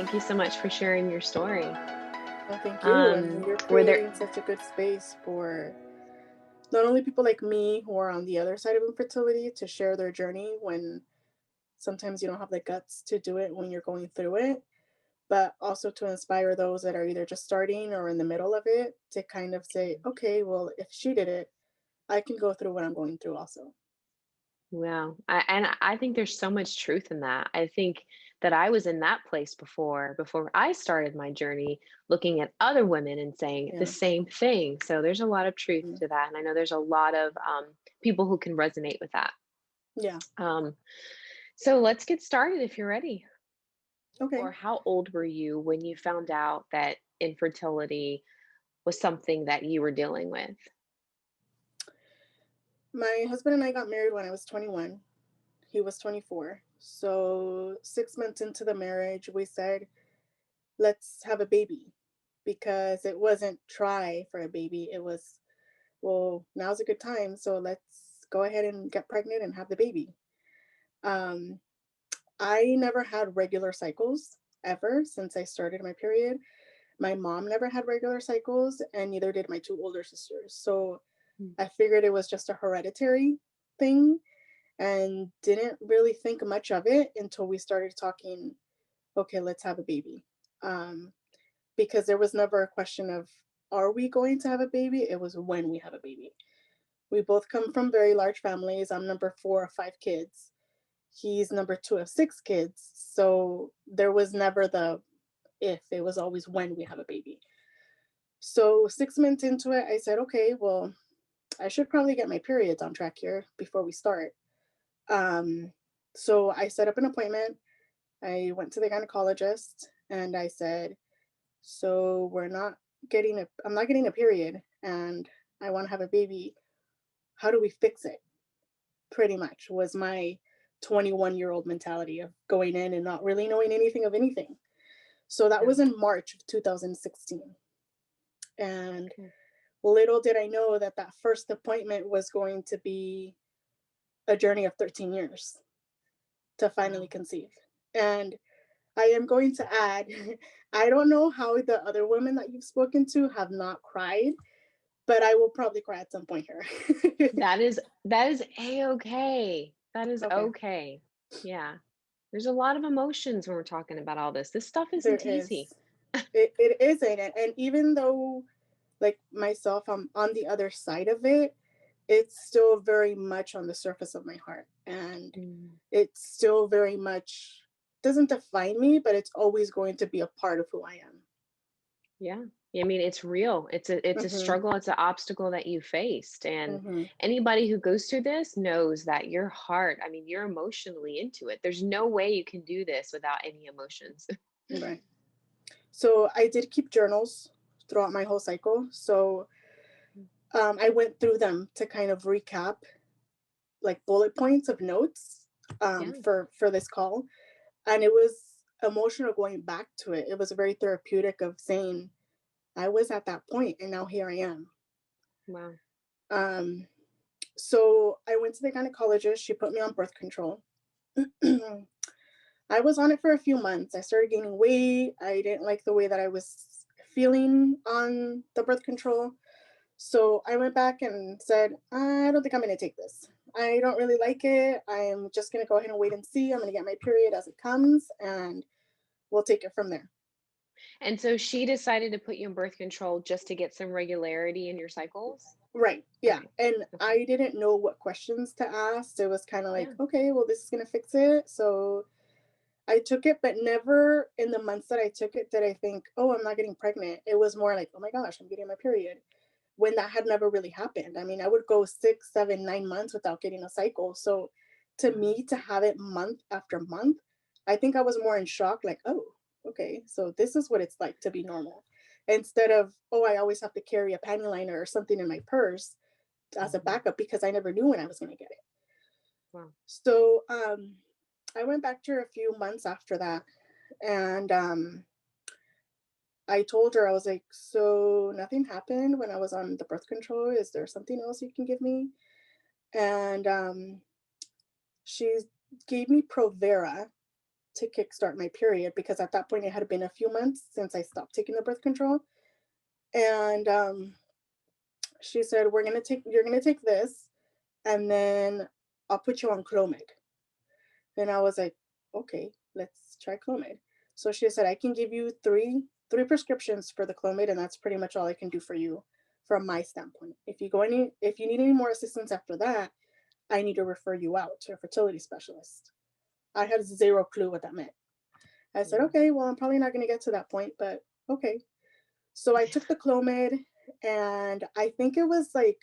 Thank you so much for sharing your story. Well, thank you. And you're Were there creating such a good space for not only people like me who are on the other side of infertility to share their journey when sometimes you don't have the guts to do it when you're going through it, but also to inspire those that are either just starting or in the middle of it to kind of say, okay, well, if she did it, I can go through what I'm going through also. Wow. I think there's so much truth in that. I think that I was in that place before I started my journey, looking at other women and saying the Yeah. same thing. So there's a lot of truth Mhm. to that. And I know there's a lot of people who can resonate with that. Yeah. Um, so let's get started if you're ready. Okay. Or how old were you when you found out that infertility was something that you were dealing with? My husband and I got married when I was 21. He was 24. So 6 months into the marriage, we said, let's have a baby because it wasn't try for a baby. It was, well, now's a good time. So let's go ahead and get pregnant and have the baby. Um, I never had regular cycles ever since I started my period. My mom never had regular cycles, and neither did my two older sisters. So Mm. I figured it was just a hereditary thing and didn't really think much of it until we started talking, okay, let's have a baby. Um, because there was never a question of, are we going to have a baby? It was when we have a baby. We both come from very large families. I'm number four of five kids. He's number two of six kids. So there was never the if, it was always when we have a baby. So 6 months into it, I said, okay, well, I should probably get my periods on track here before we start. Um, so I set up an appointment. I went to the gynecologist and I said, so I'm not getting a period and I want to have a baby. How do we fix it? Pretty much was my 21-year-old mentality of going in and not really knowing anything of anything. So that Yeah. was in March of 2016. And Okay. little did I know that that first appointment was going to be a journey of 13 years to finally Wow. conceive. And I am going to add, I don't know how the other women that you've spoken to have not cried, but I will probably cry at some point here. That is A-okay. That is Okay, okay. Yeah. There's a lot of emotions when we're talking about all this. This stuff there isn't easy. is. It isn't. And even though, like myself, I'm on the other side of it, it's still very much on the surface of my heart. And Mm. it's still very much doesn't define me, but it's always going to be a part of who I am. Yeah. I mean, it's real. It's a Hmm. struggle, it's an obstacle that you faced. And Hmm. anybody who goes through this knows that your heart, I mean, you're emotionally into it. There's no way you can do this without any emotions. Right. So I did keep journals throughout my whole cycle. So I went through them to kind of recap, like bullet points of notes Yeah. for this call, and it was emotional going back to it. It was very therapeutic of saying I was at that point, and now here I am. Wow. Um, so I went to the gynecologist. She put me on birth control. I was on it for a few months. I started gaining weight. I didn't like the way that I was feeling on the birth control. So I went back and said, I don't think I'm going to take this. I don't really like it. I'm just going to go ahead and wait and see. I'm going to get my period as it comes and we'll take it from there. And so she decided to put you in birth control just to get some regularity in your cycles? Right. Yeah. Okay. And Okay. I didn't know what questions to ask. It was kind of like, Yeah. okay, well, this is going to fix it. So I took it, but never in the months that I took it did I think, oh, I'm not getting pregnant. It was more like, oh my gosh, I'm getting my period when that had never really happened. I mean, I would go 6, 7, 9 months without getting a cycle. So to Wow. me, to have it month after month, I think I was more in shock, like, oh, okay, so this is what it's like to be normal. Instead of, oh, I always have to carry a panty liner or something in my purse as a Mhm. backup because I never knew when I was going to get it. Wow. So I went back to her a few months after that. And I told her, I was like, so nothing happened when I was on the birth control. Is there something else you can give me? And she gave me Provera, to kickstart my period, because at that point it had been a few months since I stopped taking the birth control. And she said, you're gonna take this, and then I'll put you on Clomid. And I was like, okay, let's try Clomid. So she said, I can give you three prescriptions for the Clomid, and that's pretty much all I can do for you from my standpoint. If you need any more assistance after that, I need to refer you out to a fertility specialist. I had zero clue what that meant. I said, Yeah. okay, well, I'm probably not going to get to that point, but okay. So I took the Clomid, and I think it was like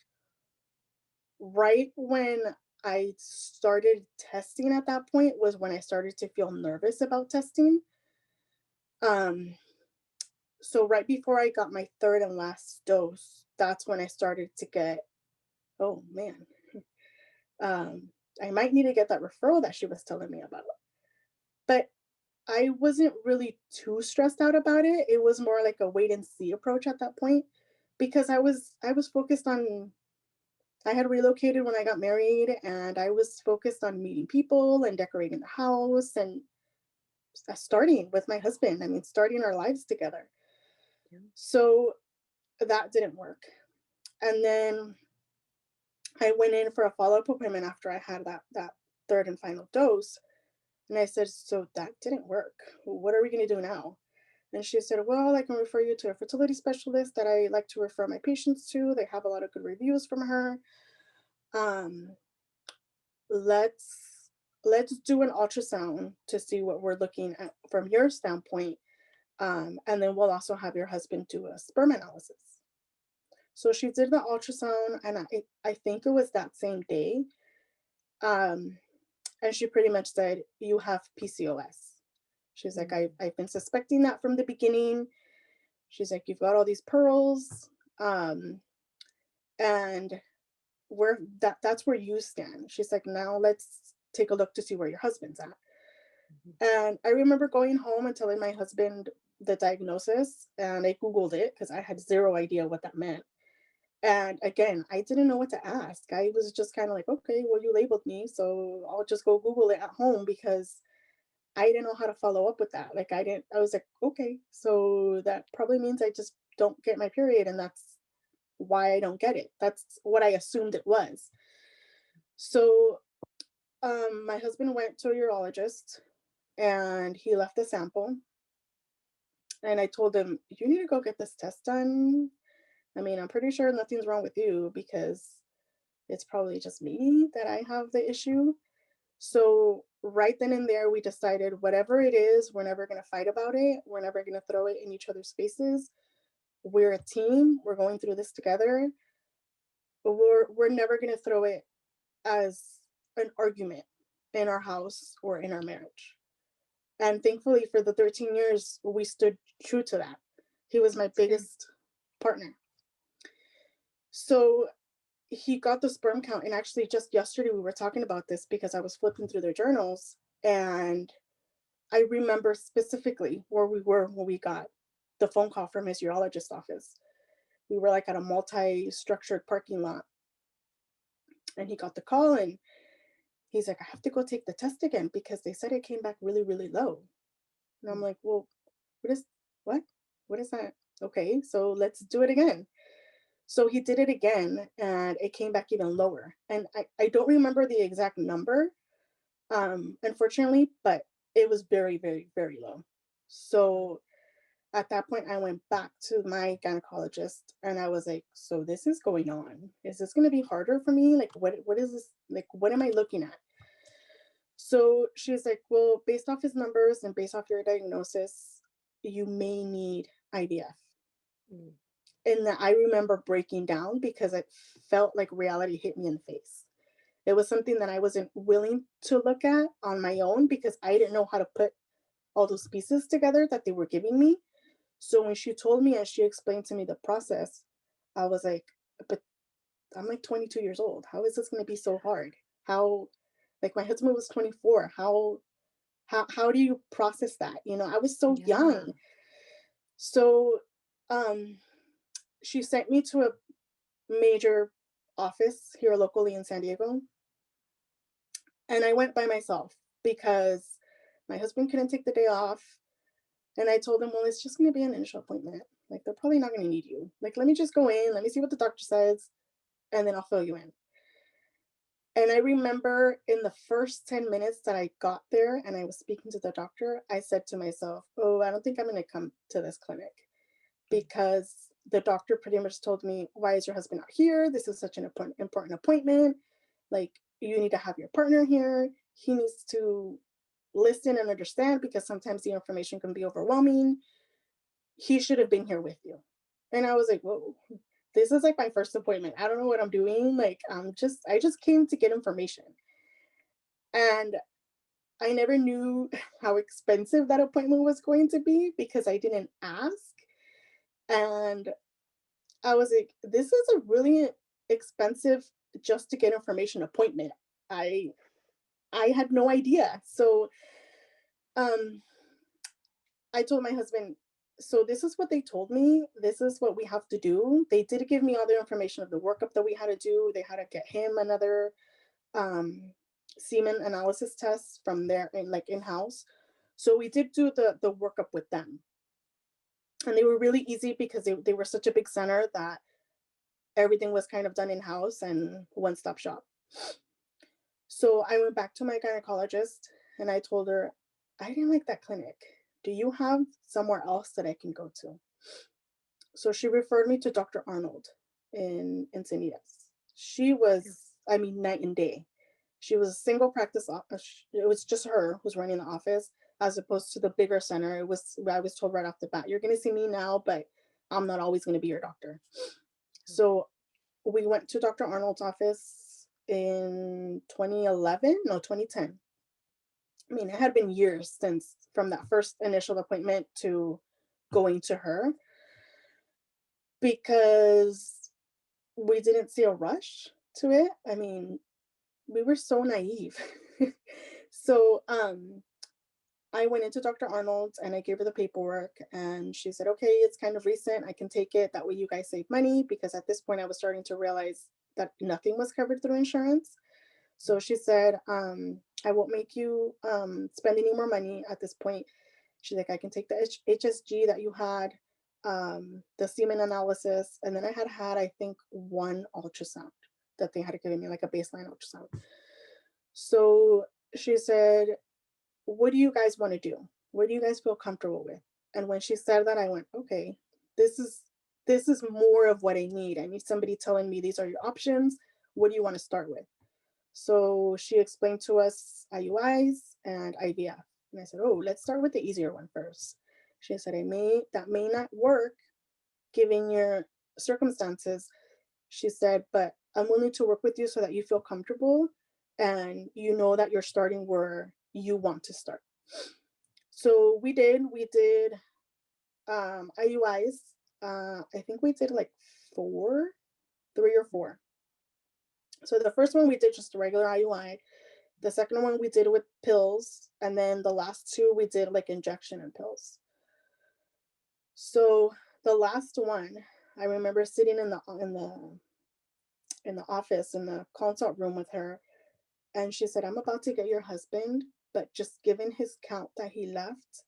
right when I started testing at that point was when I started to feel nervous about testing. Um, so right before I got my third and last dose, that's when I started to get, oh man, I might need to get that referral that she was telling me about. But I wasn't really too stressed out about it. It was more like a wait and see approach at that point, because I was focused on, I had relocated when I got married, and I was focused on meeting people and decorating the house and starting with my husband. I mean, starting our lives together. Yeah. So that didn't work. And then I went in for a follow-up appointment after I had that third and final dose. And I said, so that didn't work. What are we going to do now? And she said, well, I can refer you to a fertility specialist that I like to refer my patients to. They have a lot of good reviews from her. Um, let's do an ultrasound to see what we're looking at from your standpoint. And then we'll also have your husband do a sperm analysis. So she did the ultrasound, and I think it was that same day. Um, and she pretty much said, you have PCOS. She's like, Mm. I've been suspecting that from the beginning. She's like, you've got all these pearls. And that's where you stand. She's like, now let's take a look to see where your husband's at. Mhm. And I remember going home and telling my husband the diagnosis, and I Googled it because I had zero idea what that meant. And again, I didn't know what to ask. I was just kind of like, okay, well, you labeled me, so I'll just go Google it at home, because I didn't know how to follow up with that. Like, I was like, okay, so that probably means I just don't get my period, and that's why I don't get it. That's what I assumed it was. So, my husband went to a urologist, and he left a sample. And I told him, you need to go get this test done. I mean, I'm pretty sure nothing's wrong with you, because it's probably just me that I have the issue. So right then and there, we decided whatever it is, we're never going to fight about it. We're never going to throw it in each other's faces. We're a team. We're going through this together. But we're never going to throw it as an argument in our house or in our marriage. And thankfully, for the 13 years, we stood true to that. He was my That's good. biggest partner. So he got the sperm count. And actually, just yesterday, we were talking about this because I was flipping through their journals. And I remember specifically where we were when we got the phone call from his urologist office. We were like at a multi structured parking lot. And he got the call, and he's like, I have to go take the test again because they said it came back really, really low. And I'm Mm. like, well, what is, what? What is that? Okay, so let's do it again. So he did it again, and it came back even lower. And I don't remember the exact number, unfortunately, but it was very, very, very low. So at that point, I went back to my gynecologist, and I was like, so this is going on. Is this going to be harder for me? Like, what is this? Like, what am I looking at? So she's like, well, based off his numbers and based off your diagnosis, you may need IVF. Mm. And that I remember breaking down because it felt like reality hit me in the face. It was something that I wasn't willing to look at on my own because I didn't know how to put all those pieces together that they were giving me. So when she told me and she explained to me the process, I was like, but I'm like 22 years old. How is this going to be so hard? How, like, my husband was 24. How do you process that? I was so Yeah. young. So um she sent me to a major office here locally in San Diego, and I went by myself because My husband couldn't take the day off. And I told him, well, it's just going to be an initial appointment. Like, they're probably not going to need you. Like, let me just go in, let me see what the doctor says, and then I'll fill you in. And I remember in the first 10 minutes that I got there and I was speaking to the doctor, I said to myself, oh, I don't think I'm going to come to this clinic, because the doctor pretty much told me, why is your husband not here? This is such an important appointment. Like, you need to have your partner here. He needs to listen and understand, because sometimes the information can be overwhelming. He should have been here with you. And I was like, whoa, this is like my first appointment. I don't know what I'm doing. Like, I just came to get information. And I never knew how expensive that appointment was going to be because I didn't ask. And I was like, this is a really expensive just to get information appointment. I I had no idea. So um I told my husband, so this is what they told me. This is what we have to do. They did give me all the information of the workup that we had to do. They had to get him another um semen analysis test from there in like in-house. So we did do the workup with them. And they were really easy because they were such a big center that everything was kind of done in-house and one-stop shop. So I went back to my gynecologist and I told her, I didn't like that clinic. Do you have somewhere else that I can go to? So she referred me to Dr. Arnold in Encinitas. She was, I mean, night and day. She was a single practice. It was just her who was running the office, as opposed to the bigger center. I was told right off the bat, you're going to see me now, but I'm not always going to be your doctor. So we went to Dr. Arnold's office in 2011, no, 2010. I mean, it had been years since from that first initial appointment to going to her, because we didn't see a rush to it. I mean, we were so naive. So I went into Dr. Arnold's and I gave her the paperwork and she said, okay, it's kind of recent. I can take it. That way you guys save money, because at this point I was starting to realize that nothing was covered through insurance. So she said, I won't make you spend any more money at this point. She's like, I can take the HSG that you had, the semen analysis, and then I had, I think, one ultrasound that they had given me, like a baseline ultrasound. So she said, what do you guys want to do? What do you guys feel comfortable with? And when she said that, I went, okay, this is this is more of what I need. I need somebody telling me these are your options. What do you want to start with? So she explained to us IUIs and IVF. And I said, oh, let's start with the easier one first. She said, that may not work given your circumstances. She said, but I'm willing to work with you so that you feel comfortable and you know that you're starting where you want to start. So we did IUIs. I think we did like 3 or 4. So the first one we did just a regular IUI. The second one we did with pills, and then the last 2 we did like injection and pills. So the last one, I remember sitting in the office in the consult room with her, and she said, "I'm about to get your husband, but just given his count that he left,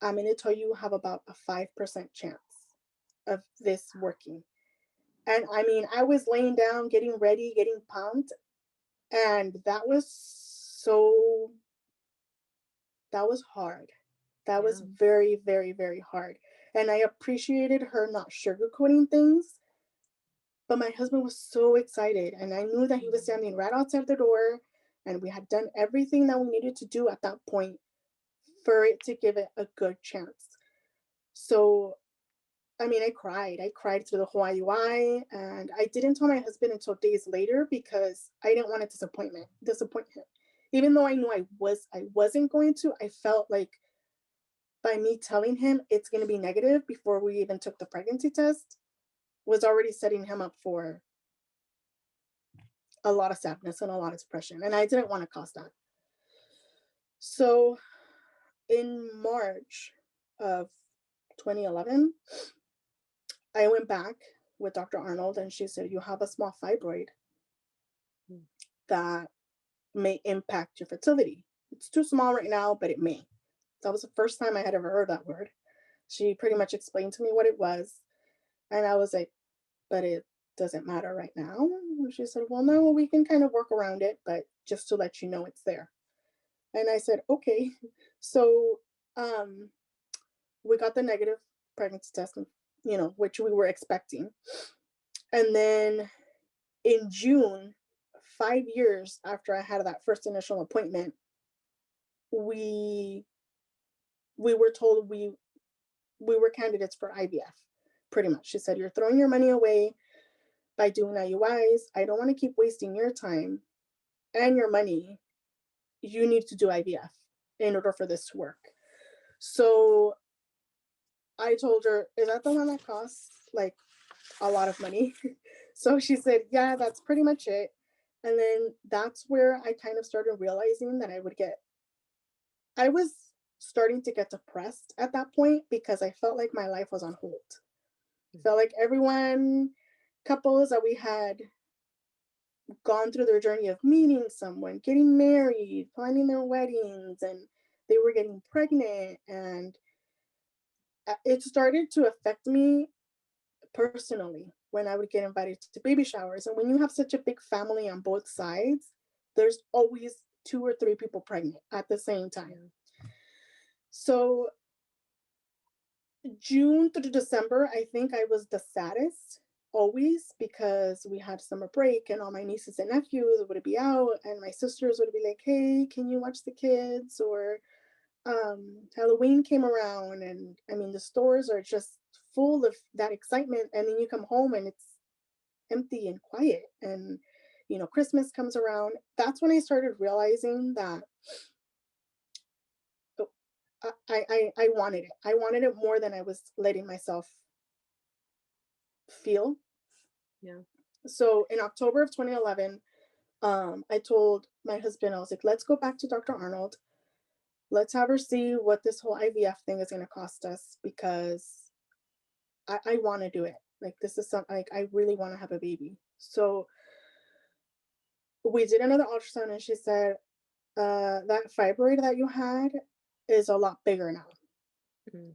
I'm going to tell you have about a 5% chance of this working." And I mean, I was laying down, getting ready, getting pumped, and that was hard. That was Yeah. very, very, very hard. And I appreciated her not sugarcoating things, but my husband was so excited. And I knew that he was standing right outside the door. And we had done everything that we needed to do at that point for it to give it a good chance. So, I mean, I cried. I cried through the whole IUI. And I didn't tell my husband until days later because I didn't want to disappoint him. Even though I knew I wasn't going to, I felt like by me telling him it's going to be negative before we even took the pregnancy test was already setting him up for a lot of sadness and a lot of depression. And I didn't want to cause that. So in March of 2011, I went back with Dr. Arnold and she said, you have a small fibroid that may impact your fertility. It's too small right now, but it may. That was the first time I had ever heard that word. She pretty much explained to me what it was. And I was like, but it doesn't matter right now. And she said, well, no, we can kind of work around it, but just to let you know it's there. And I said, okay. So um, we got the negative pregnancy test, which we were expecting. And then in June, 5 years after I had that first initial appointment, we we were told we were candidates for IVF. Pretty much, she said, "You're throwing your money away by doing IUIs. I don't want to keep wasting your time and your money. You need to do IVF in order for this to work." So I told her, "Is that the one that costs like a lot of money?" So she said, "Yeah, that's pretty much it." And then that's where I kind of started realizing that I was starting to get depressed at that point because I felt like my life was on hold. I felt like couples that we had gone through their journey of meeting someone, getting married, planning their weddings, and they were getting pregnant. And it started to affect me personally when I would get invited to baby showers. And when you have such a big family on both sides, there's always two or three people pregnant at the same time. So June through December, I think I was the saddest always because we had summer break and all my nieces and nephews would be out and my sisters would be like, "Hey, can you watch the kids?" Or Halloween came around and I mean the stores are just full of that excitement, and then you come home and it's empty and quiet. And Christmas comes around. That's when I started realizing that oh, I wanted it. I wanted it more than I was letting myself feel. Yeah. So in October of 2011, I told my husband, I was like, let's go back to Dr. Arnold. Let's have her see what this whole IVF thing is going to cost us because I want to do it. Like, this is something like I really want to have a baby. So we did another ultrasound and she said, that fibroid that you had is a lot bigger now. Mm.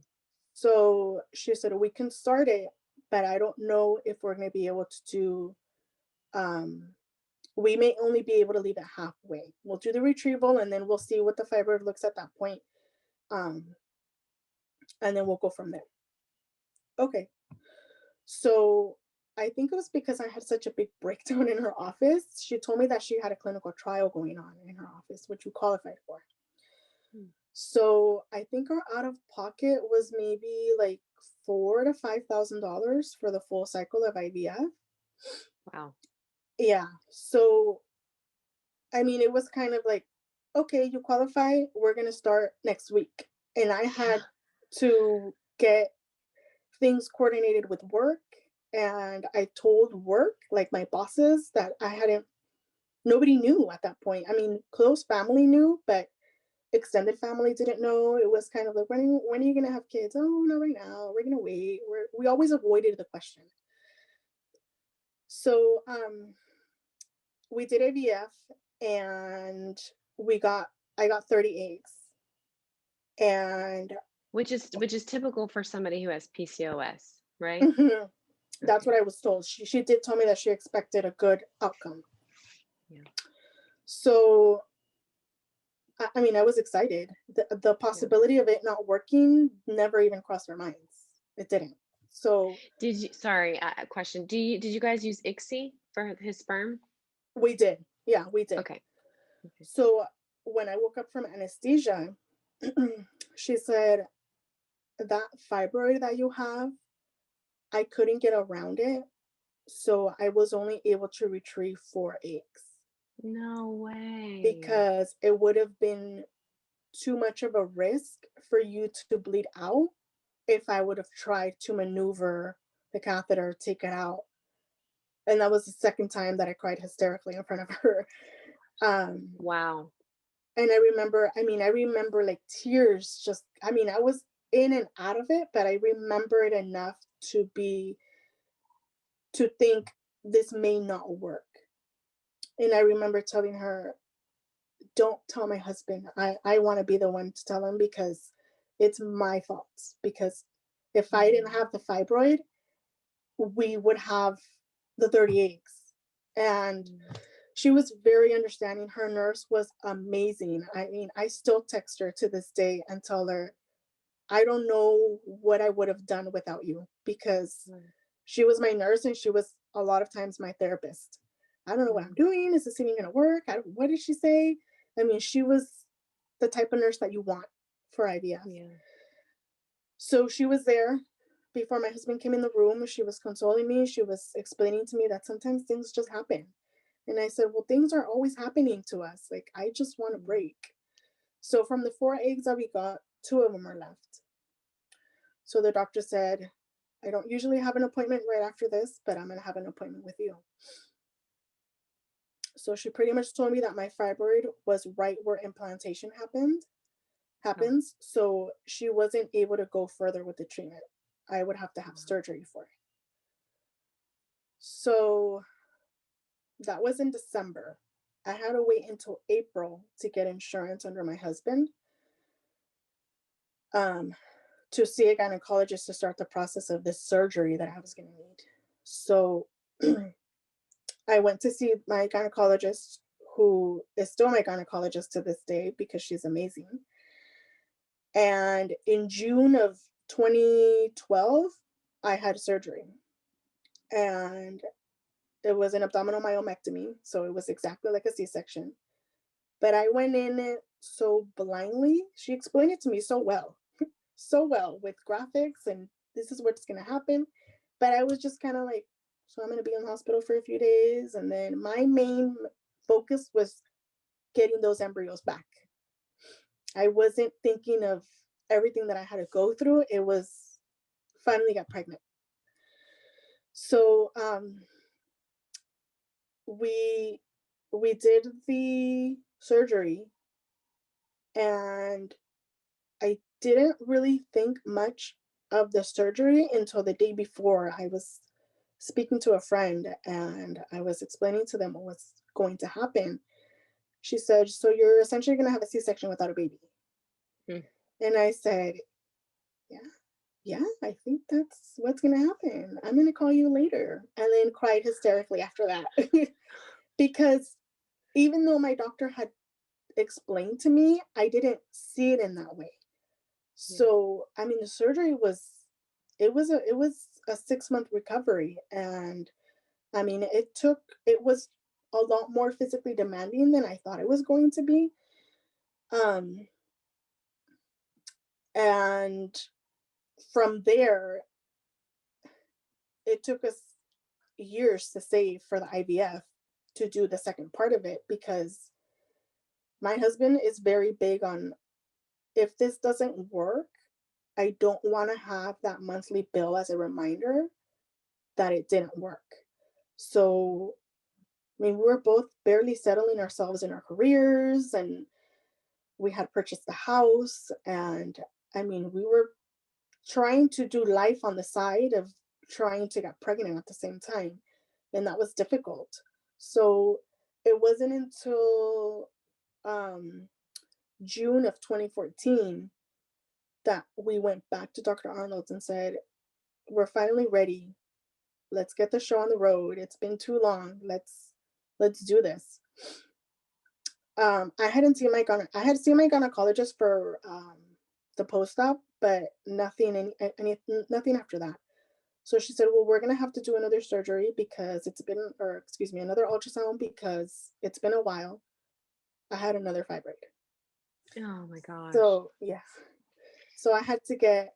So she said, we can start it, but I don't know if we're going to be able to do, we may only be able to leave it halfway. We'll do the retrieval and then we'll see what the fibroid looks at that point. Um, and then we'll go from there. Okay. So I think it was because I had such a big breakdown in her office. She told me that she had a clinical trial going on in her office, which we qualified for. Mm. So I think our out of pocket was maybe like $4,000 to $5,000 for the full cycle of IVF. Wow. Yeah. So I mean, it was kind of like, okay, you qualify. We're gonna start next week, and I Yeah. had to get things coordinated with work. And I told work, like my bosses, that I hadn't. Nobody knew at that point. I mean, close family knew, but extended family didn't know. It was kind of like, when are you gonna have kids? Oh, not right now. We're gonna wait. We always avoided the question. So we did AVF, and I got 30 eggs, and Which is typical for somebody who has PCOS, right? mhm, that's Okay. what I was told. She did tell me that she expected a good outcome. Yeah. So I mean, I was excited. The Yeah. possibility of it not working never even crossed our minds. It didn't. So Did you, sorry, question. Did you guys use ICSI for his sperm? we did. Yeah, we did. Okay. Okay. So when I woke up from anesthesia, she said, that fibroid that you have, I couldn't get around it. So I was only able to retrieve 4 eggs No way. because it would have been too much of a risk for you to bleed out if I would have tried to maneuver the catheter, take it out. And that was the second time that I cried hysterically in front of her. Um, Wow. and I remember like tears just, I mean, I was in and out of it, but I remember it enough to think this may not work. And I remember telling her, don't tell my husband. I want to be the one to tell him because it's my fault. Because if I didn't Mm. have the fibroid, we would have the 30 eggs. And Mm. she was very understanding. Her nurse was amazing. I mean, I still text her to this day and tell her, I don't know what I would have done without you, because Right. she was my nurse and she was a lot of times my therapist. I don't know what I'm Mm. doing. Is this even going to work? What did she say? I mean, she was the type of nurse that you want for IVF. Yeah. So she was there before my husband came in the room. She was consoling me. She was explaining to me that sometimes things just happen. And I said, well, things are always happening to us. Like, I just want a Mm. break. So from the 4 eggs that we got, 2 of them are left. So the doctor said, I don't usually have an appointment right after this, but I'm going to have an appointment with you. So she pretty much told me that my fibroid was right where implantation Oh, happens. So she wasn't able to go further with the treatment. I would have to have wow. surgery for it. So that was in December. I had to wait until April to get insurance under my husband, um, to see a gynecologist to start the process of this surgery that I was going to need. So I went to see my gynecologist, who is still my gynecologist to this day because she's amazing. And in June of 2012, I had surgery, and it was an abdominal myomectomy. So it was exactly like a C section. But I went in it so blindly. She explained it to me so well with graphics, and this is what's going to happen. But I was just kind of like, so I'm going to be in the hospital for a few days. And then my main focus was getting those embryos back. I wasn't thinking of everything that I had to go through. It was finally got pregnant. So we we did the surgery, and I didn't really think much of the surgery until the day before. I was speaking to a friend and I was explaining to them what was going to happen. She said, so you're essentially going to have a C-section without a baby. Mm. And I said, yeah, yeah, I think that's what's going to happen. I'm going to call you later. And then cried hysterically after that. Because even though my doctor had explained to me, I didn't see it in that way. Yeah. So, I mean, the surgery was, it was a 6 month recovery. And I mean, it was a lot more physically demanding than I thought it was going to be. Um, and from there, it took us years to save for the IVF to do the second part of it, because my husband is very big on, if this doesn't work, I don't want to have that monthly bill as a reminder that it didn't work. So, I mean, we were both barely settling ourselves in our careers, and we had purchased the house. And I mean, we were trying to do life on the side of trying to get pregnant at the same time. And that was difficult. So it wasn't until um, June of 2014 that we went back to Dr. Arnold's and said, we're finally ready. Let's get the show on the road. It's been too long. Let's do this. I had seen my gynecologist for the post-op, but nothing after that. So she said, well, we're gonna have to do another surgery because it's been, or excuse me, another ultrasound because it's been a while. I had another fibroid. Oh my gosh. So yeah. So I had to get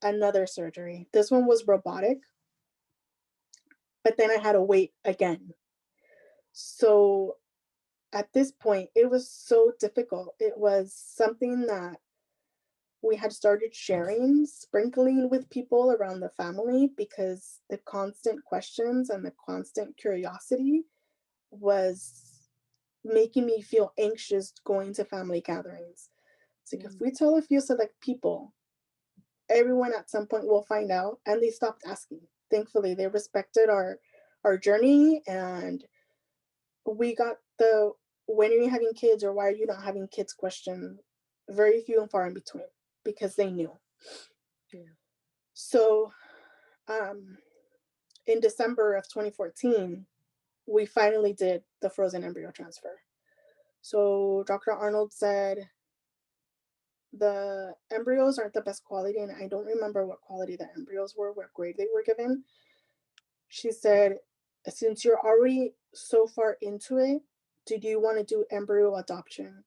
another surgery. This one was robotic, but then I had to wait again. So at this point, it was so difficult. It was something that we had started sharing, sprinkling with people around the family, because the constant questions and the constant curiosity was making me feel anxious going to family gatherings. It's like, if Mm. we tell a few select people, everyone at some point will find out, and they stopped asking. Thankfully, they respected our journey, and we got when are you having kids, or why are you not having kids question, very few and far in between, because they knew. Yeah. So um, in December of 2014, we finally did the frozen embryo transfer. So Dr. Arnold said the embryos aren't the best quality, and I don't remember what quality the embryos were, what grade they were given. She said, since you're already so far into it, do you want to do embryo adoption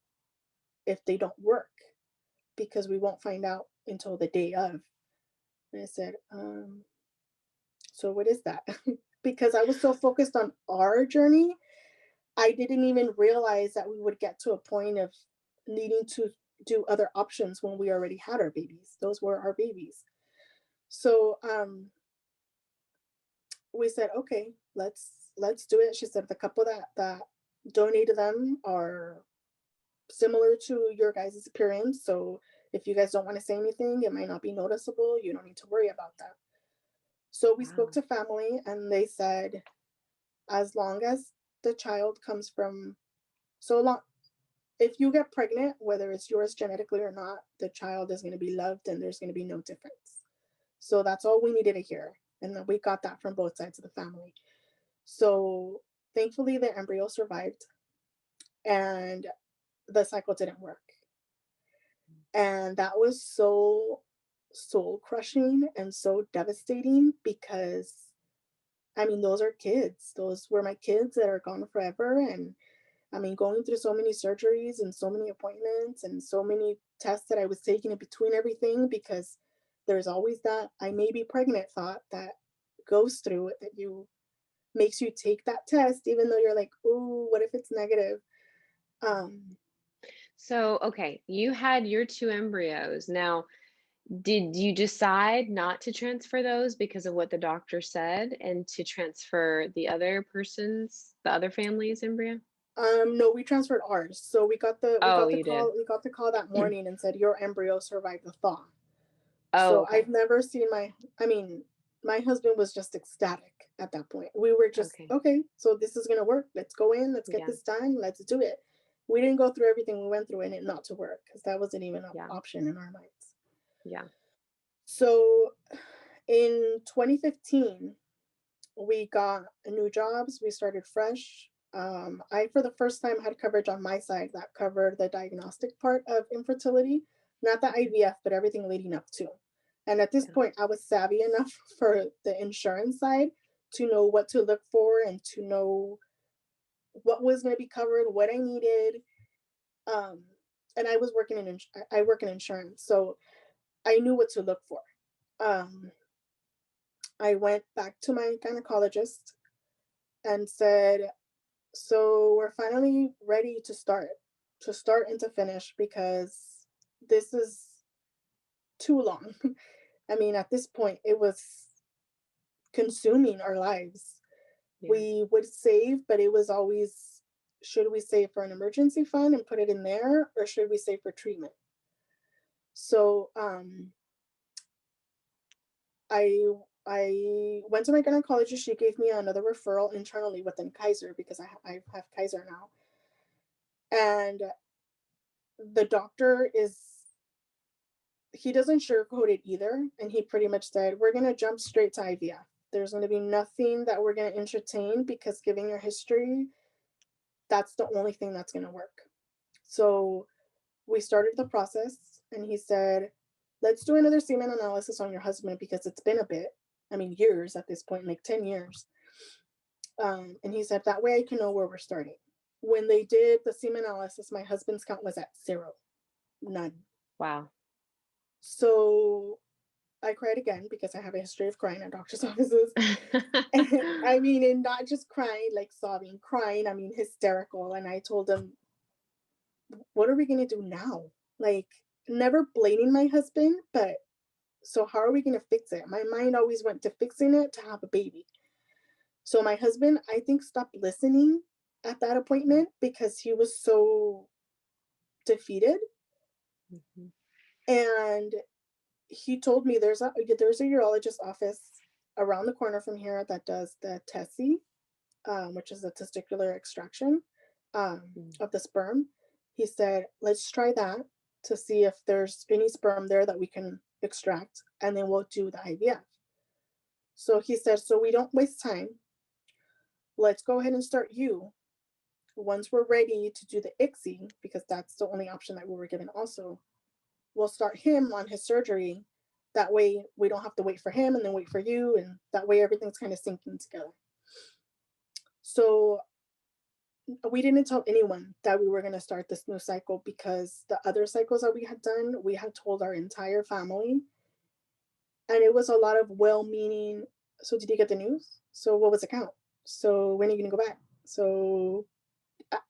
if they don't work? Because we won't find out until the day of. And I said, so what is that? Because I was so focused on our journey, I didn't even realize that we would get to a point of needing to do other options when we already had our babies. Those were our babies. So we said, okay, let's do it. She said the couple that donated them are similar to your guys' appearance. So if you guys don't want to say anything, it might not be noticeable. You don't need to worry about that. So we spoke Wow. to family, and they said, as long as the child comes from, so long, if you get pregnant, whether it's yours genetically or not, the child is going to be loved and there's going to be no difference. So that's all we needed to hear. And we got that from both sides of the family. So thankfully, the embryo survived and the cycle didn't work. And that was so soul crushing and so devastating, because I mean, those are kids. Those were my kids that are gone forever. And I mean, going through so many surgeries and so many appointments and so many tests that I was taking in between everything, because there's always that I may be pregnant thought that goes through it, that you makes you take that test, even though you're like, oh, what if it's negative? Um, So, okay, you had your two embryos. Now, did you decide not to transfer those because of what the doctor said and to transfer the other family's embryo? no, we transferred ours. So Oh, you did. we got the call that morning and said your embryo survived the thaw. Oh, So I've okay. never seen I mean, my husband was just ecstatic at that point. We were just, Okay. okay, so this is going to work. Let's go in, let's get Yeah. this done, let's do it. We didn't go through everything we went through in it not to work, because that wasn't even an Yeah. option in our minds. Yeah. So in 2015, we got new jobs, we started fresh. I, for the first time, had coverage on my side that covered the diagnostic part of infertility, not the Okay. IVF, but everything leading up to. And at this Yeah. point, I was savvy enough for the insurance side to know what to look for and to know what was going to be covered, what I needed. Um, and I was working I work in insurance, so I knew what to look for. Um, I went back to my gynecologist and said, so we're finally ready to start and to finish, because this is too long. I mean, at this point, it was consuming our lives. Yeah. We would save, but it was always, should we save for an emergency fund and put it in there, or should we save for treatment? So I went to my gynecologist. She gave me another referral internally within Kaiser, because I have Kaiser now. And the doctor is, he doesn't sugarcoat it either. And he pretty much said, we're going to jump straight to IVF. There's going to be nothing that we're going to entertain, because given your history, that's the only thing that's going to work. So we started the process, and he said, let's do another semen analysis on your husband, because it's been a bit. I mean, years at this point, like 10 years. And he said, that way I can know where we're starting. When they did the semen analysis, my husband's count was at 0, none. Wow. So I cried again, because I have a history of crying at doctor's offices. And, I mean, and not just crying, like sobbing, crying, I mean, hysterical. And I told him, what are we going to do now? Like, never blaming my husband, but so how are we going to fix it? My mind always went to fixing it to have a baby. So my husband, I think, stopped listening at that appointment, because he was so defeated. Mhm. And he told me there's a urologist office around the corner from here that does the TESI, which is a testicular extraction. Mm. of the sperm. He said, let's try that to see if there's any sperm there that we can extract, and then we'll do the IVF. So he said, so we don't waste time, let's go ahead and start you. Once we're ready to do the ICSI, because that's the only option that we were given also, we'll start him on his surgery. That way we don't have to wait for him and then wait for you. And that way everything's kind of syncing together. So we didn't tell anyone that we were going to start this new cycle, because the other cycles that we had done, we had told our entire family. And it was a lot of well-meaning. So did you get the news? So what was the count? So when are you going to go back? So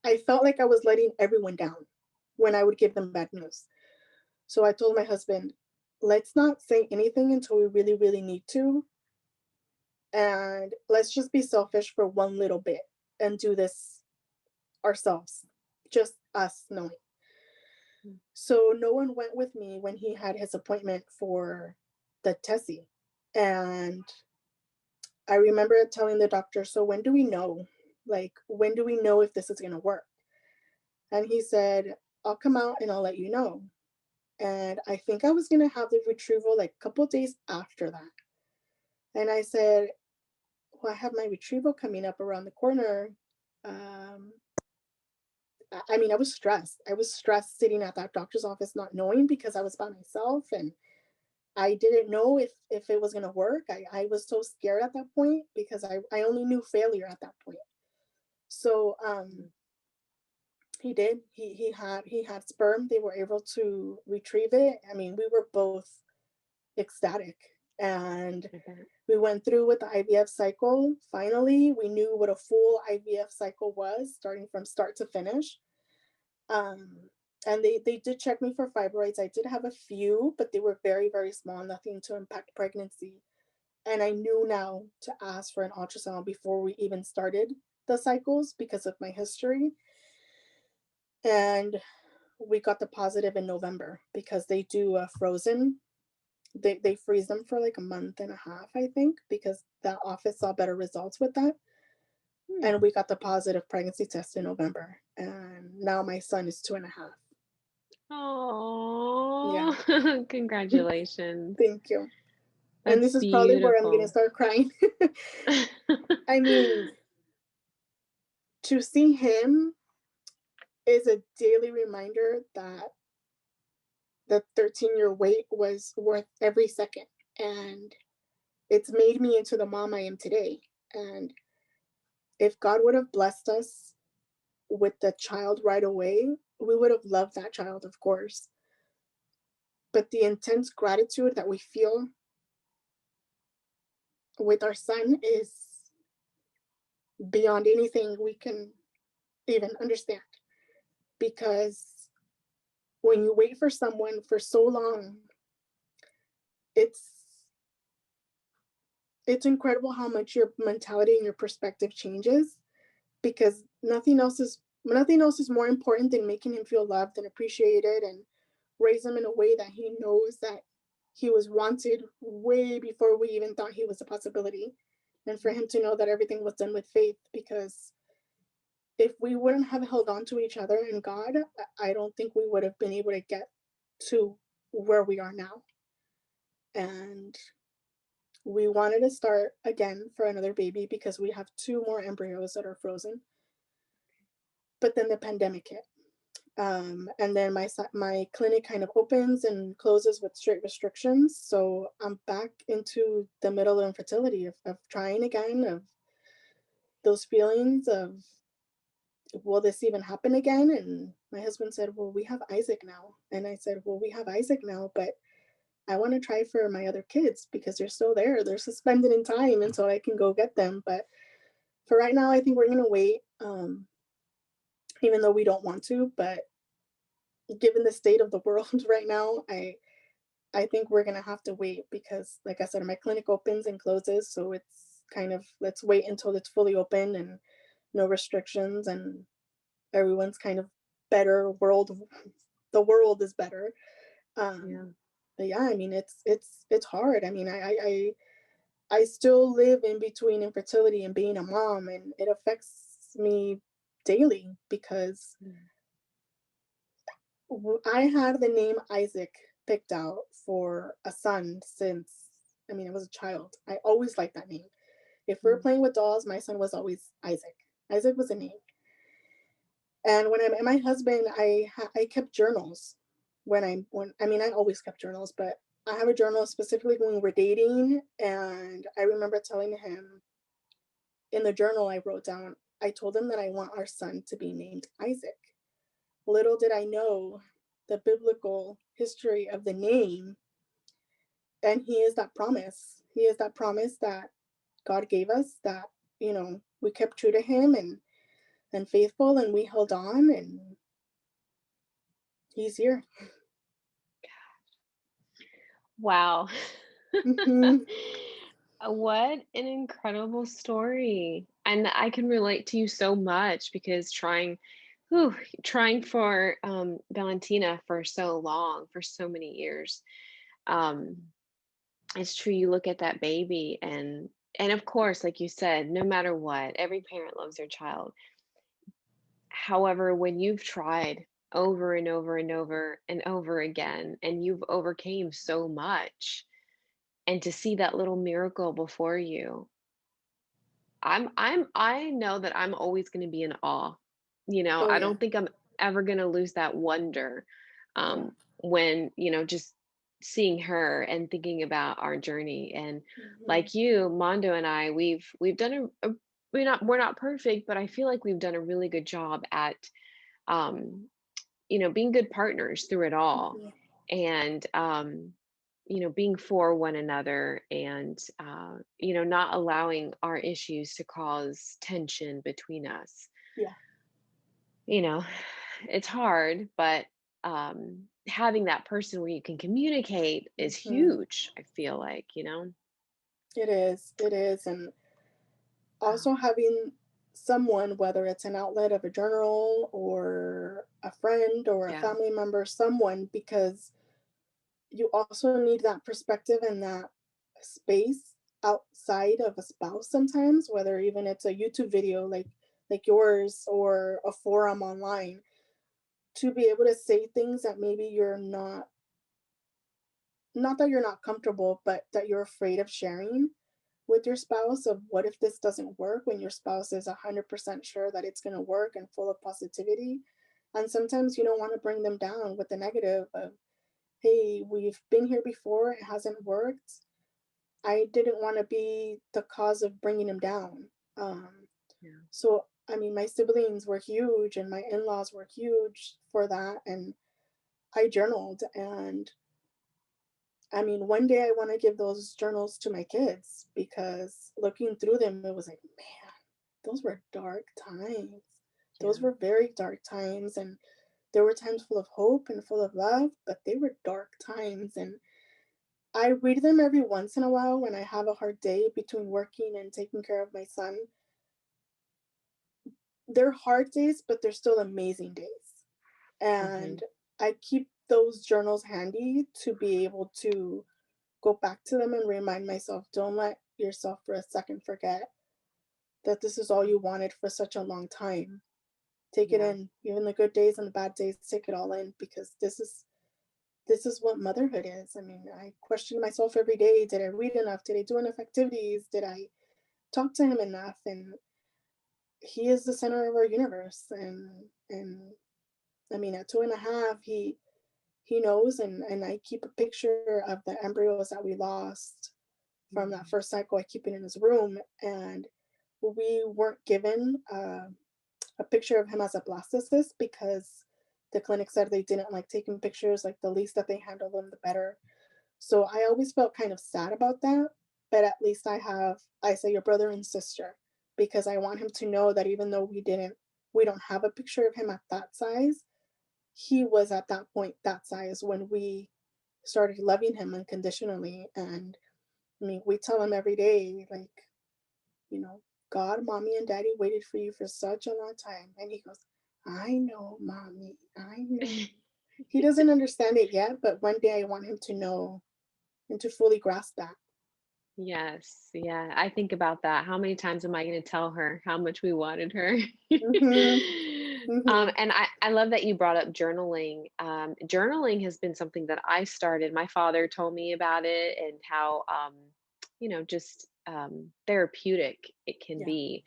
I felt like I was letting everyone down when I would give them bad news. So I told my husband, let's not say anything until we really, really need to. And let's just be selfish for one little bit and do this ourselves, just us knowing. Mm. So no one went with me when he had his appointment for the Tessie. And I remember telling the doctor, so when do we know? Like, when do we know if this is going to work? And he said, I'll come out and I'll let you know. And I think I was going to have the retrieval like a couple of days after that. And I said, well, I have my retrieval coming up around the corner. Um, I mean, I was stressed. I was stressed sitting at that doctor's office, not knowing, because I was by myself and I didn't know if it was going to work. I was so scared at that point because I only knew failure at that point. So Mm. he did. He had sperm. They were able to retrieve it. I mean, we were both ecstatic. And I bet. we went through with the IVF cycle. Finally, we knew what a full IVF cycle was, starting from start to finish. Um, and they did check me for fibroids. I did have a few, but they were very, very small, nothing to impact pregnancy. And I knew now to ask for an ultrasound before we even started the cycles because of my history. And we got the positive in November because they do a frozen. They freeze them for like a month and a half, I think, because that office saw better results with that. Hmm. And we got the positive pregnancy test in November. And now my son is 2.5. Yeah. Oh, congratulations. Thank you. And That's this is probably where I'm gonna beautiful. start crying. I mean, to see him is a daily reminder that the 13-year wait was worth every second. And it's made me into the mom I am today. And if God would have blessed us with the child right away, we would have loved that child, of course. But the intense gratitude that we feel with our son is beyond anything we can even understand. Because when you wait for someone for so long, it's it's incredible how much your mentality and your perspective changes, because nothing else is more important than making him feel loved and appreciated, and raise him in a way that he knows that he was wanted way before we even thought he was a possibility. And for him to know that everything was done with faith, because if we wouldn't have held on to each other and God, I don't think we would have been able to get to where we are now. And we wanted to start again for another baby because we have two more embryos that are frozen. But then the pandemic hit. And then my clinic kind of opens and closes with strict restrictions. So I'm back into the middle of infertility, of trying again, of those feelings of, will this even happen again? And my husband said, well, we have Isaac now. And I said, well, we have Isaac now, but I want to try for my other kids because they're still there. They're suspended in time until I can go get them. But for right now, I think we're going to wait, even though we don't want to. But given the state of the world right now, I think we're going to have to wait because, like I said, my clinic opens and closes. So it's kind of, let's wait until it's fully open and no restrictions and everyone's kind of better world. The world is better. Yeah. But yeah, I mean, it's hard. I mean, I still live in between infertility and being a mom, and it affects me daily because Mm. I had the name Isaac picked out for a son since, I mean, I was a child. I always liked that name. If we were Mm. playing with dolls, my son was always Isaac. Isaac was a name. And when I met my husband, I kept journals. When I mean, I always kept journals, but I have a journal specifically when we were dating. And I remember telling him in the journal I wrote down, I told him that I want our son to be named Isaac. Little did I know the biblical history of the name, and he is that promise. He is that promise that God gave us, that, we kept true to him and faithful, and we held on, and he's here. Wow. Hmm. What an incredible story. And I can relate to you so much because whew, trying for Valentina for so long, for so many years. Um, it's true, you look at that baby and of course, like you said, no matter what, every parent loves their child. However, when you've tried over and over and over and over again, and you've overcame so much, and to see that little miracle before you, I know that I'm always gonna be in awe. Oh I yeah, don't think I'm ever gonna lose that wonder, yeah. when, just seeing her and thinking about our journey. And Hmm. like you, Mondo and I, we've done we're not perfect, but I feel like we've done a really good job at, um, being good partners through it all. Hmm. And, being for one another and, not allowing our issues to cause tension between us. Yeah. You know, it's hard, but having that person where you can communicate is Hmm. huge, I feel like. It is. It is, and Oh, also having someone, whether it's an outlet of a journal or a friend or a yeah. family member, someone, because you also need that perspective and that space outside of a spouse sometimes, whether even it's a YouTube video like yours or a forum online, to be able to say things that maybe you're not that you're not comfortable, but that you're afraid of sharing with your spouse, of what if this doesn't work, when your spouse is 100% sure that it's going to work and full of positivity. And sometimes you don't want to bring them down with the negative of, hey, we've been here before, it hasn't worked. I didn't want to be the cause of bringing him down. Um, Yeah. so, I mean, my siblings were huge and my in laws were huge for that. And I journaled. And I mean, one day I want to give those journals to my kids, because looking through them, it was like, man, those were dark times. Those Yeah. were very dark times. And there were times full of hope and full of love, but they were dark times. And I read them every once in a while when I have a hard day between working and taking care of my son. They're hard days, but they're still amazing days. Hmm. And I keep those journals handy to be able to go back to them and remind myself, don't let yourself for a second forget that this is all you wanted for such a long time. Take it Yeah. in, even the good days and the bad days, take it all in, because this is what motherhood is. I mean, I question myself every day. Did I read enough? Did I do enough activities? Did I talk to him enough? And he is the center of our universe. And I mean, at 2.5, he knows. And I keep a picture of the embryos that we lost from that Mhm. first cycle. I keep it in his room. And we weren't given a picture of him as a blastocyst because the clinic said they didn't like taking pictures. Like, the least that they handle them, the better. So I always felt kind of sad about that. But at least I say your brother and sister, because I want him to know that even though we don't have a picture of him at that size, he was at that point that size when we started loving him unconditionally. And I mean, we tell him every day, like, you know, God, mommy, and daddy waited for you for such a long time. And he goes, I know, mommy, I know. He doesn't understand it yet, but one day I want him to know and to fully grasp that. Yes. Yeah. I think about that. How many times am I going to tell her how much we wanted her? Mhm. Mhm. And I love that you brought up journaling. Journaling has been something that I started. My father told me about it and how, just therapeutic it can Yeah. be.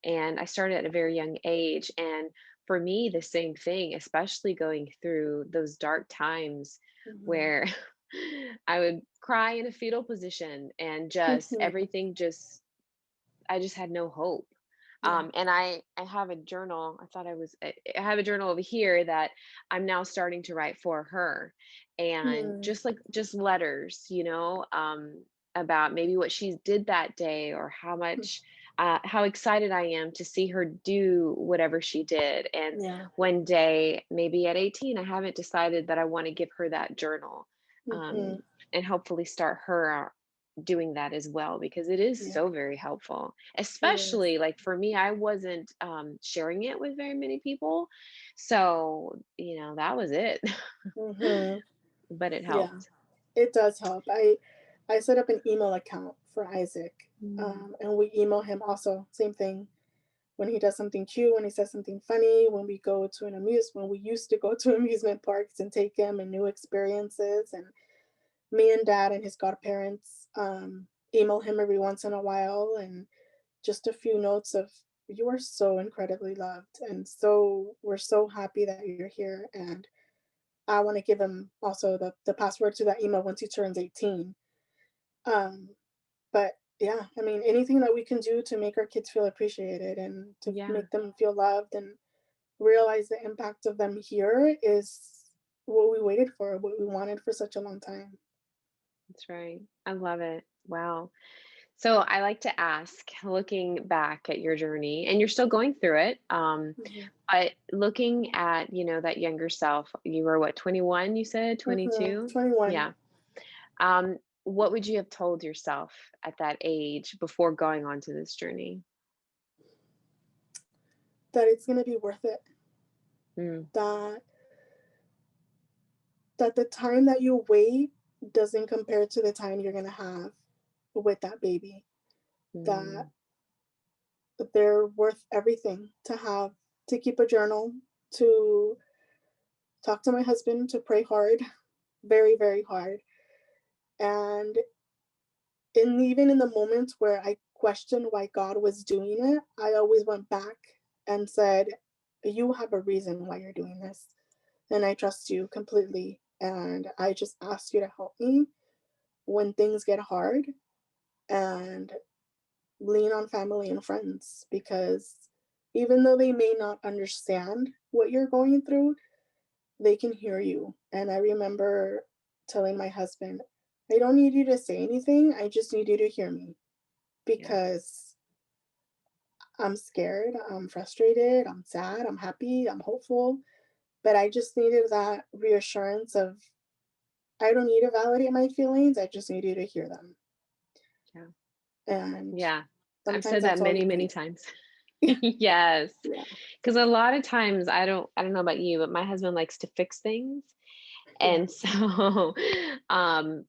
And I started at a very young age. And for me, the same thing, especially going through those dark times Mhm. where I would cry in a fetal position and just Mhm. everything just, I just had no hope. Yeah. And I have a journal. I have a journal over here that I'm now starting to write for her, and Mm. just letters, about maybe what she did that day or how excited I am to see her do whatever she did. And Yeah. one day, maybe at 18, I haven't decided that I want to give her that journal, Mhm. um, and hopefully start her doing that as well, because it is Yeah. so very helpful, It is. especially like for me, I wasn't sharing it with very many people, so that was it. Mhm. But it Yeah. helped. It does help. I set up an email account for Isaac, Mm. and we email him also. Same thing. When he does something cute, when he says something funny, when we used to go to amusement parks and take him and new experiences, and me and dad and his godparents email him every once in a while, and just a few notes of, you are so incredibly loved, and so we're so happy that you're here. And I want to give him also the password to that email once he turns 18. um but yeah, I mean, anything that we can do to make our kids feel appreciated and to Yeah, make them feel loved and realize the impact of them here is what we waited for, what we wanted for such a long time. that's right. I love it. Wow. So I like to ask, looking back at your journey, and you're still going through it, Mhm. but looking at, that younger self, you were what, 21, you said, Mhm. 22? 21. Yeah. What would you have told yourself at that age before going on to this journey? That it's going to be worth it. Mm, That the time that you wait doesn't compare to the time you're going to have with that baby. That mm, they're worth everything to have, to keep a journal, to talk to my husband, to pray hard, very, very hard. And even in the moments where I questioned why God was doing it, I always went back and said, you have a reason why you're doing this. And I trust you completely. And I just ask you to help me when things get hard, and lean on family and friends, because even though they may not understand what you're going through, they can hear you. And I remember telling my husband, I don't need you to say anything. I just need you to hear me, yeah, because I'm scared, I'm frustrated, I'm sad, I'm happy, I'm hopeful. But I just needed that reassurance of, I don't need to validate my feelings. I just need you to hear them. yeah, And yeah. I've sometimes said that that's all many, you many need. times. Yeah. Yes. Yeah. Because a lot of times I don't know about you, but my husband likes to fix things. Yeah. And so, um,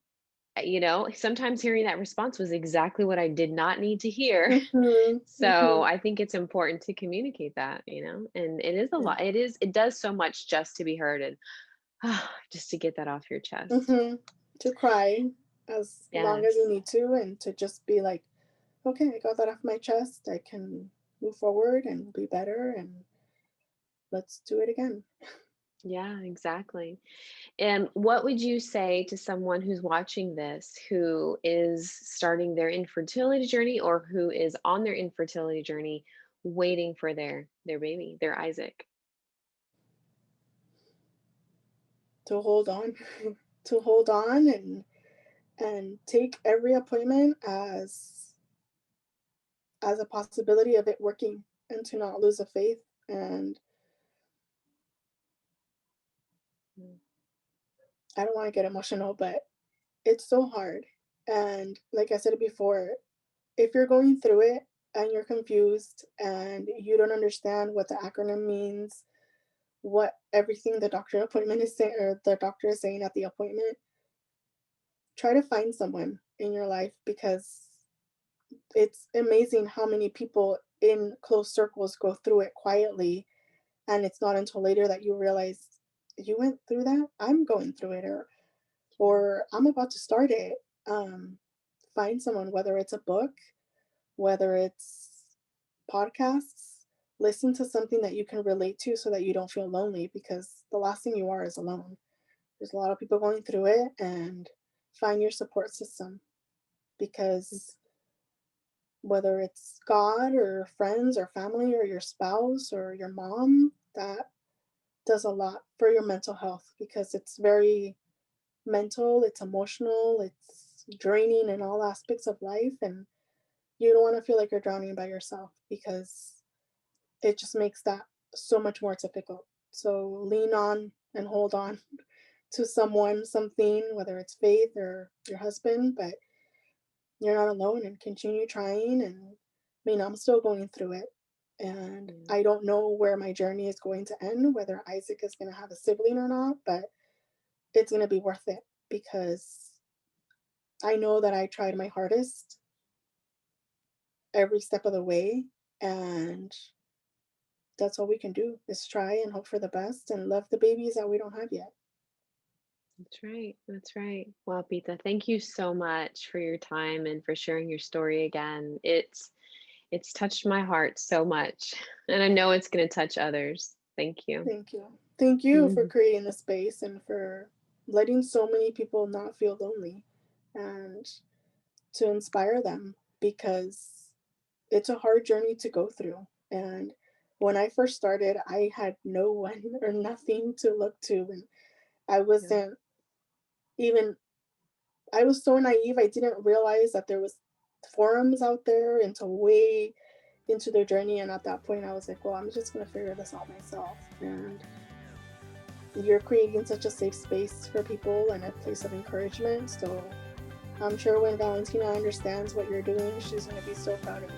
sometimes hearing that response was exactly what I did not need to hear. Mhm. So Mhm. I think it's important to communicate that, and it is a Yeah. lot. It does so much just to be heard and just to get that off your chest. Mhm. To cry as long as you Yes. need to, and to just be like, okay, I got that off my chest. I can move forward and be better, and let's do it again. Yeah, exactly. And what would you say to someone who's watching this who is starting their infertility journey or who is on their infertility journey waiting for their baby, their Isaac? To hold on, to hold on, and take every appointment as a possibility of it working, and to not lose a faith. And Mm, I don't want to get emotional, but it's so hard. And like I said before, if you're going through it and you're confused and you don't understand what the acronym means, what everything the doctor appointment is saying, or the doctor is saying at the appointment, try to find someone in your life, because it's amazing how many people in close circles go through it quietly, and it's not until later that you realize you went through that. I'm going through it, or I'm about to start it. Um, Find someone, whether it's a book, whether it's podcasts, listen to something that you can relate to so that you don't feel lonely, because the last thing you are is alone. There's a lot of people going through it, and find your support system, because whether it's God or friends or family or your spouse or your mom, that does a lot for your mental health, because it's very mental, it's emotional, it's draining in all aspects of life. And you don't want to feel like you're drowning by yourself, because it just makes that so much more difficult. So lean on and hold on to someone, something, whether it's faith or your husband, but you're not alone, and continue trying. And I mean, I'm still going through it. And Yeah. I don't know where my journey is going to end, whether Isaac is going to have a sibling or not, but it's going to be worth it, because I know that I tried my hardest every step of the way. And that's all we can do, is try and hope for the best and love the babies that we don't have yet. That's right. That's right. Well, Pita, thank you so much for your time and for sharing your story again. It's touched my heart so much, and I know it's going to touch others. Thank you. Thank you. Thank you for Mhm. creating the space and for letting so many people not feel lonely, and to inspire them, because it's a hard journey to go through. And when I first started, I had no one or nothing to look to. And I Yeah. wasn't even, I was so naive. I didn't realize that there was forums out there until way into their journey. And at that point, I was like, well, I'm just going to figure this out myself. And you're creating such a safe space for people and a place of encouragement. So I'm sure when Valentina understands what you're doing, she's going to be so proud of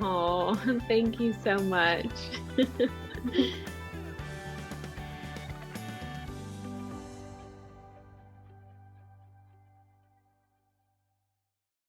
Oh, thank you so much. you.